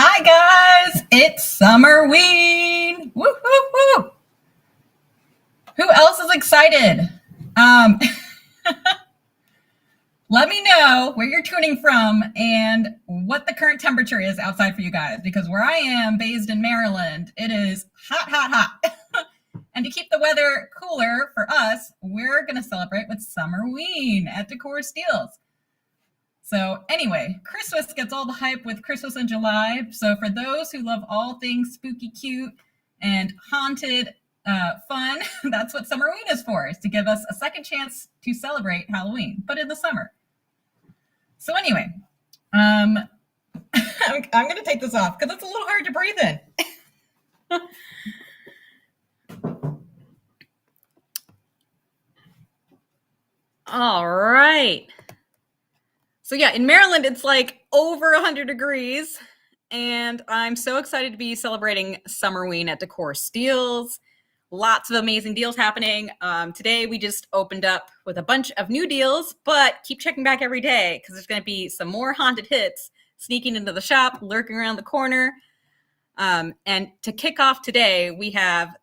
Hi guys, it's Summerween. Woo woo woo! Who else is excited? Um, Let me know where you're tuning from and what the current temperature is outside for you guys. Because where I am, based in Maryland, it is hot, hot, hot. And to keep the weather cooler for us, we're gonna celebrate with Summerween at Decor Steels. So anyway, Christmas gets all the hype with Christmas in July. So for those who love all things spooky, cute, and haunted fun, that's what Summerween is for, is to give us a second chance to celebrate Halloween, but in the summer. So anyway, I'm going to take this off because it's a little hard to breathe in. All right. So yeah, in Maryland, it's like over 100 degrees, and I'm so excited to be celebrating Summerween at Decor Steels. Lots of amazing deals happening. Today, we just opened up with a bunch of new deals, but keep checking back every day because there's going to be some more haunted hits sneaking into the shop, lurking around the corner. And to kick off today, we have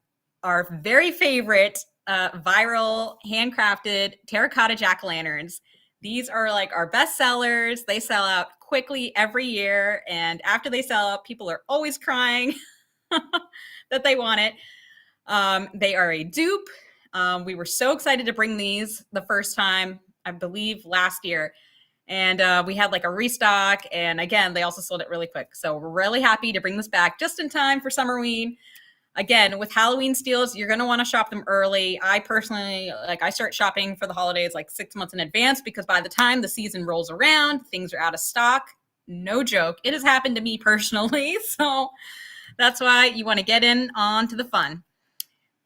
our very favorite viral handcrafted terracotta jack-o'-lanterns. These are like our best sellers. They sell out quickly every year. And after they sell out, people are always crying that they want it. They are a dupe. We were so excited to bring these the first time, I believe last year. And we had like a restock. And again, they also sold it really quick. So we're really happy to bring this back just in time for Summerween. Again, with Halloween steals, you're going to want to shop them early. I personally, I start shopping for the holidays like 6 months in advance because by the time the season rolls around, things are out of stock. No joke. It has happened to me personally. So that's why you want to get in on to the fun.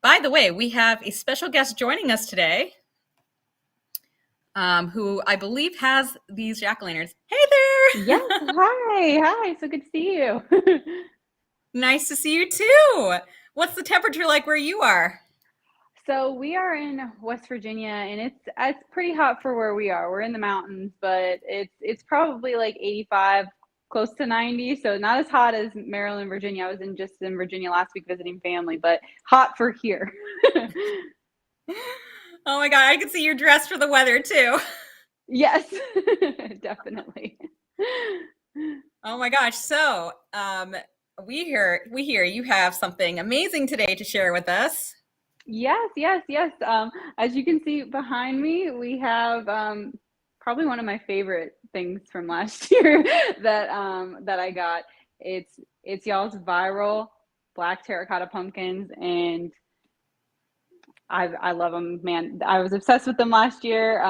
By the way, we have a special guest joining us today who I believe has these jack-o'-lanterns. Hey there! Yes, hi, so good to see you. Nice to see you too. What's the temperature like where you are? So we are in West Virginia, and it's pretty hot for where we are. We're in the mountains, but it's probably like 85, close to 90. So not as hot as Maryland, Virginia. I was just in Virginia last week visiting family, but hot for here. Oh my God, I can see you're dressed for the weather too. Yes, definitely. Oh my gosh. So we hear you have something amazing today to share with us. Yes, yes, yes. As you can see behind me, we have probably one of my favorite things from last year that I got. It's y'all's viral black terracotta pumpkins, and I love them, man. I was obsessed with them last year.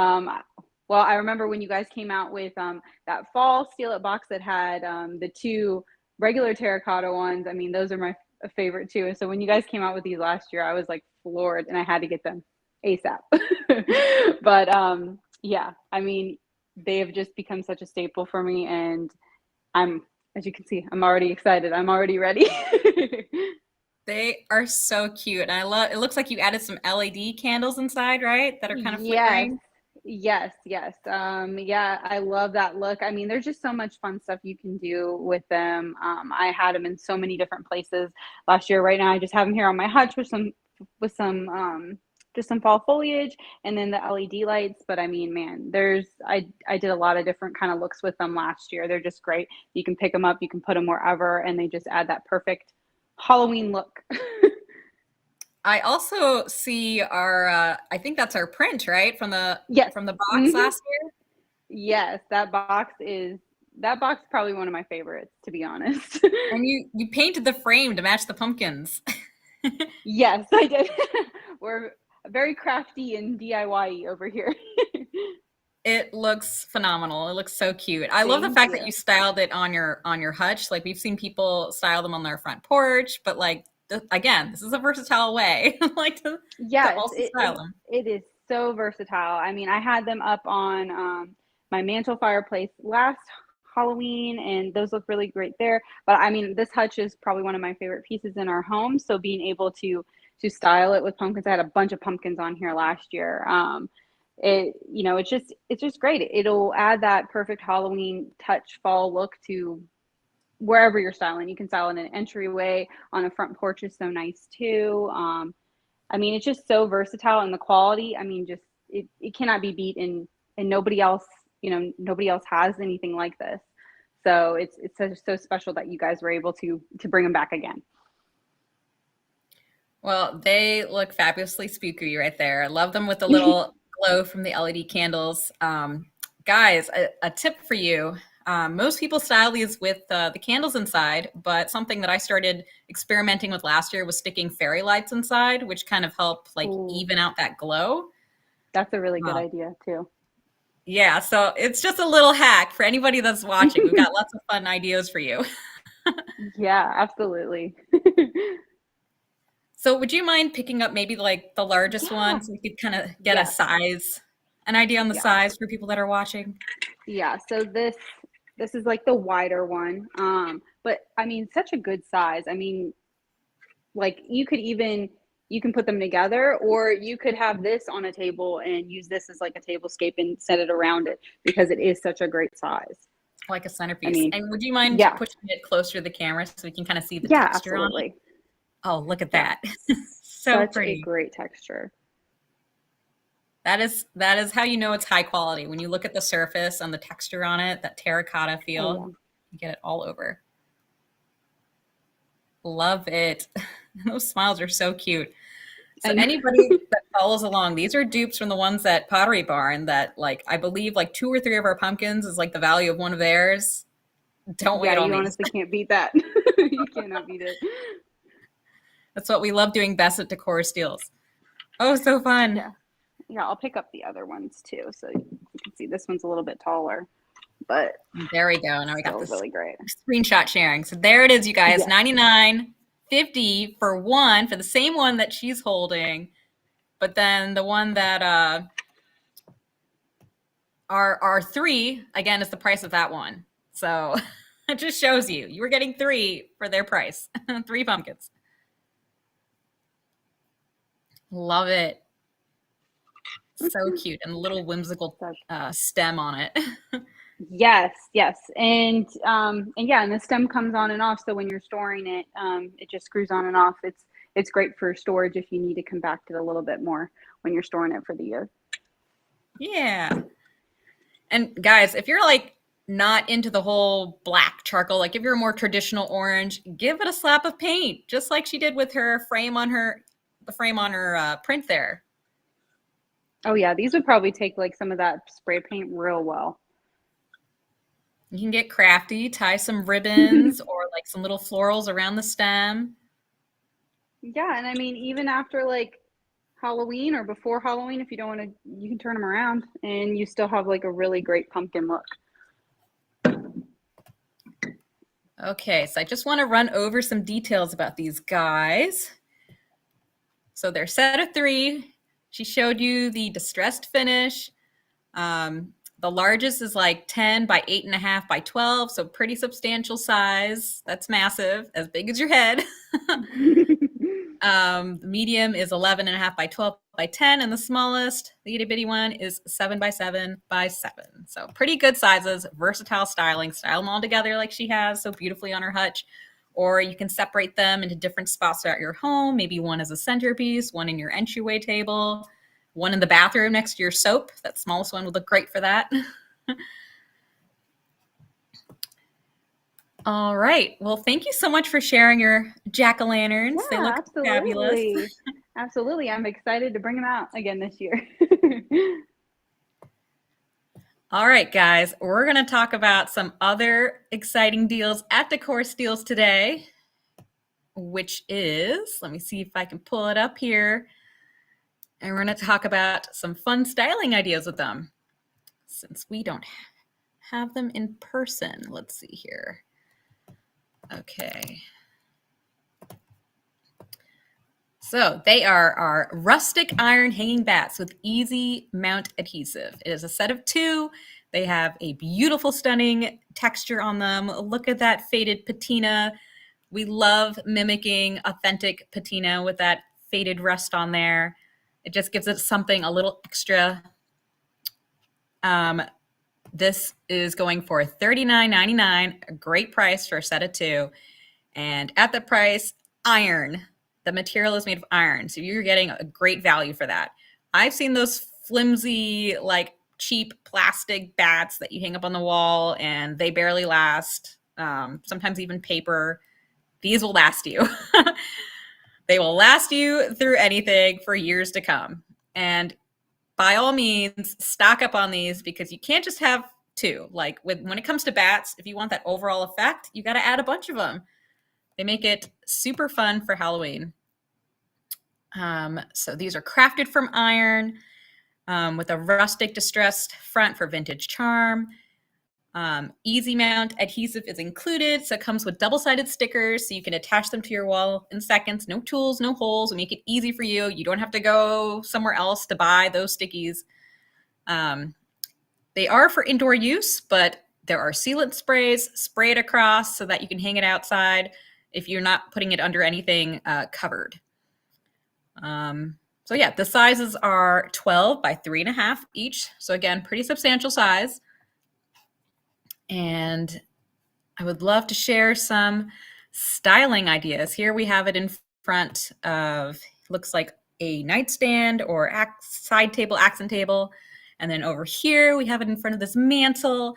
Well, I remember when you guys came out with that fall Steal It box that had the two regular terracotta ones. I mean, those are my favorite too. So when you guys came out with these last year, I was like floored, and I had to get them ASAP. But yeah, I mean, they have just become such a staple for me, and as you can see, I'm already excited. I'm already ready. They are so cute. And I love it. Looks like you added some LED candles inside, right? That are kind of Yes, flickering. yes, yes. Yeah, I love that look. I mean, there's just so much fun stuff you can do with them. I had them in so many different places last year. Right now, I just have them here on my hutch with some just some fall foliage and then the LED lights. But I mean, man, I did a lot of different kind of looks with them last year. They're just great. You can pick them up, you can put them wherever, and they just add that perfect Halloween look. I also see our I think that's our print, right? Yes. From the box Hmm. last year. Yes, that box is probably one of my favorites, to be honest. And you painted the frame to match the pumpkins. Yes, I did. We're very crafty and DIY over here. It looks phenomenal. It looks so cute. I love the Thank fact that you. you styled it on your hutch. Like we've seen people style them on their front porch, but like again, this is a versatile way like to Yes, also style them. it is so versatile. I mean, I had them up on my mantle fireplace last Halloween, and those look really great there. But I mean, this hutch is probably one of my favorite pieces in our home. So being able to style it with pumpkins, I had a bunch of pumpkins on here last year. It's just great. It'll add that perfect Halloween touch fall look to wherever you're styling. You can style in an entryway, on a front porch is so nice too. I mean, it's just so versatile, and the quality, I mean, just it cannot be beat, and nobody else, nobody else has anything like this. So it's so special that you guys were able to bring them back again. Well, they look fabulously spooky right there. I love them with the little glow from the LED candles. Guys, a tip for you. Most people style these with the candles inside, but something that I started experimenting with last year was sticking fairy lights inside, which kind of help like Ooh, even out that glow. that's a really good Uh, idea too. yeah, so it's just a little hack for anybody that's watching. We've got lots of fun ideas for you. Yeah, absolutely. So would you mind picking up maybe like the largest one Yeah. so we could kind of get a Yes. size, an idea on the Yeah. size for people that are watching? Yeah. So this is like the wider one. But I mean, such a good size. I mean, like you can put them together, or you could have this on a table and use this as like a tablescape and set it around it, because it is such a great size. Like a I centerpiece. mean, And would you mind yeah. pushing it closer to the camera so we can kind of see the Yeah, texture on it? absolutely. Oh, look at Yeah. that. So Such a pretty. great texture. That is how you know it's high quality. When you look at the surface and the texture on it, that terracotta Oh feel, yeah. you get it all over. Love it. Those smiles are so cute. So And anybody that follows along, these are dupes from the ones at Pottery Barn that like I believe like two or three of our pumpkins is like the value of one of theirs. Don't yeah, wait on you these. honestly can't beat that. You cannot beat it. That's what we love doing best at Decor Steals. Oh, so fun. Yeah. Yeah, I'll pick up the other ones too. So you can see this one's a little bit taller, but There we go. Now we got still this really great. screenshot sharing. So there it is, you guys. Yes. 99.50 for one for the same one that she's holding. But then the one that are three, again, is the price of that one. So it just shows you were getting three for their price. Three pumpkins. Love it. So cute. And a little whimsical stem on it. Yes, yes. And yeah, and the stem comes on and off, so when you're storing it, it just screws on and off. It's great for storage if you need to compact it a little bit more when you're storing it for the year. Yeah. And guys, if you're like not into the whole black charcoal, like if you're a more traditional orange, give it a slap of paint, just like she did with her frame on her, the frame on her print there. Oh yeah, these would probably take like some of that spray paint real well. You can get crafty, tie some ribbons or like some little florals around the stem. Yeah, and I mean, even after like Halloween or before Halloween, if you don't want to, you can turn them around and you still have like a really great pumpkin look. Okay, so I just want to run over some details about these guys. So they're set of three. She showed you the distressed finish. The largest is like 10 by 8.5 by 12, so pretty substantial size. That's massive, as big as your head. The medium is 11.5 by 12 by 10, and the smallest, the itty bitty one, is 7 by 7 by 7. So pretty good sizes, versatile styling. Style them all together like she has so beautifully on her hutch. Or you can separate them into different spots throughout your home. Maybe one as a centerpiece, one in your entryway table, one in the bathroom next to your soap. That smallest one would look great for that. All right. Well, thank you so much for sharing your jack-o'-lanterns. They Yeah, look fabulous. absolutely. Absolutely. I'm excited to bring them out again this year. All right, guys, we're going to talk about some other exciting deals at Decor Steals today, which is, let me see if I can pull it up here. And we're going to talk about some fun styling ideas with them since we don't have them in person. Let's see here. Okay. So they are our rustic iron hanging bats with easy mount adhesive. It is a set of two. They have a beautiful, stunning texture on them. Look at that faded patina. We love mimicking authentic patina with that faded rust on there. It just gives it something a little extra This is going for $39.99, a great price for a set of two. And at the price, iron. The material is made of iron, so you're getting a great value for that. I've seen those flimsy, like cheap plastic bats that you hang up on the wall, and they barely last. Sometimes even paper. These will last you. They will last you through anything for years to come. And by all means, stock up on these because you can't just have two. Like when it comes to bats, if you want that overall effect, you got to add a bunch of them. They make it super fun for Halloween. So these are crafted from iron with a rustic distressed front for vintage charm. Easy mount adhesive is included, so it comes with double-sided stickers so you can attach them to your wall in seconds. No tools, no holes. We make it easy for you. You don't have to go somewhere else to buy those stickies. They are for indoor use, but there are sealant sprays. Spray it across so that you can hang it outside if you're not putting it under anything covered. So yeah, the sizes are 12 by 3.5 each. So again, pretty substantial size. And I would love to share some styling ideas. Here we have it in front of, looks like a nightstand or side table, accent table. And then over here, we have it in front of this mantle.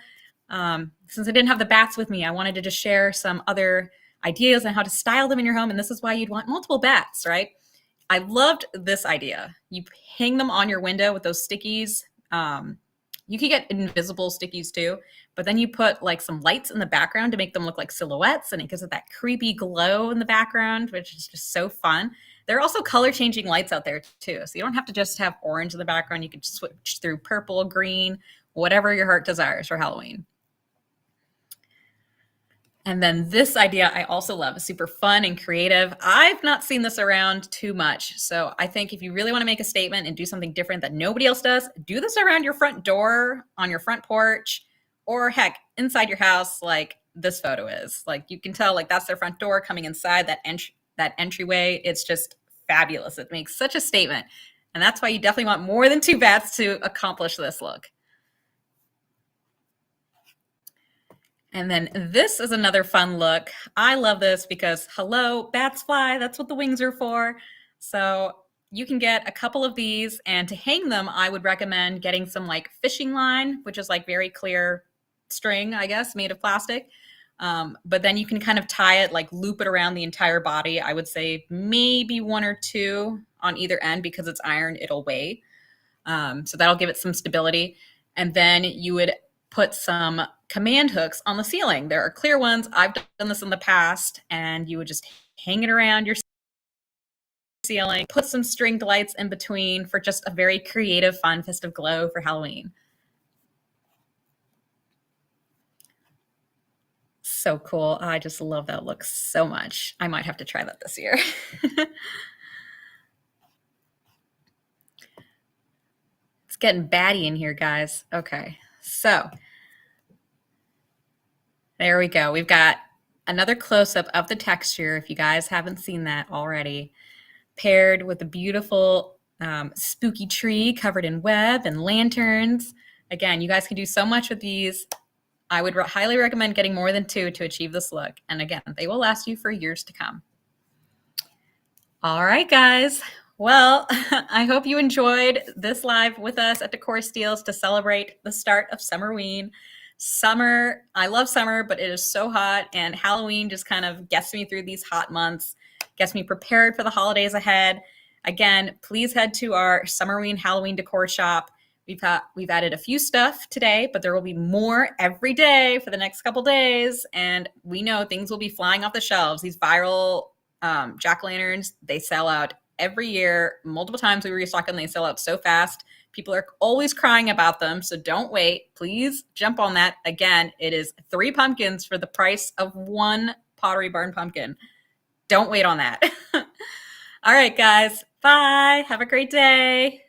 Since I didn't have the bats with me, I wanted to just share some other ideas on how to style them in your home. And this is why you'd want multiple bats, right? I loved this idea. You hang them on your window with those stickies. You could get invisible stickies too, but then you put like some lights in the background to make them look like silhouettes, and it gives it that creepy glow in the background, which is just so fun. There are also color changing lights out there too, so you don't have to just have orange in the background. You could switch through purple, green, whatever your heart desires for Halloween. And then this idea I also love. Is super fun and creative. I've not seen this around too much. So I think if you really want to make a statement and do something different that nobody else does, do this around your front door, on your front porch, or heck, inside your house like this photo is. Like you can tell like that's their front door coming inside that entryway. It's just fabulous. It makes such a statement. And that's why you definitely want more than two bats to accomplish this look. And then this is another fun look. I love this because, hello, bats fly. That's what the wings are for. So you can get a couple of these, and to hang them, I would recommend getting some like fishing line, which is like very clear string, I guess, made of plastic. But then you can kind of tie it, like loop it around the entire body. I would say maybe one or two on either end because it's iron, it'll weigh. So that'll give it some stability. And then you would put some command hooks on the ceiling. There are clear ones. I've done this in the past, and you would just hang it around your ceiling, put some stringed lights in between for just a very creative, fun, festive glow for Halloween. So cool. I just love that look so much. I might have to try that this year. It's getting batty in here, guys. Okay, so there we go. We've got another close-up of the texture, if you guys haven't seen that already, paired with a beautiful spooky tree covered in web and lanterns. Again, you guys can do so much with these. I would highly recommend getting more than two to achieve this look. And again, they will last you for years to come. All right, guys. Well, I hope you enjoyed this live with us at Decor Steals to celebrate the start of Summerween. Summer, I love summer, but it is so hot, and Halloween just kind of gets me through these hot months, gets me prepared for the holidays ahead. Again, please head to our Summerween Halloween decor shop. We've added a few stuff today, but there will be more every day for the next couple days, and we know things will be flying off the shelves. These viral jack-o'-lanterns, they sell out every year. Multiple times we restock them, they sell out so fast. People are always crying about them, so don't wait. Please jump on that. Again, it is 3 pumpkins for the price of 1 Pottery Barn pumpkin. Don't wait on that. All right, guys. Bye. Have a great day.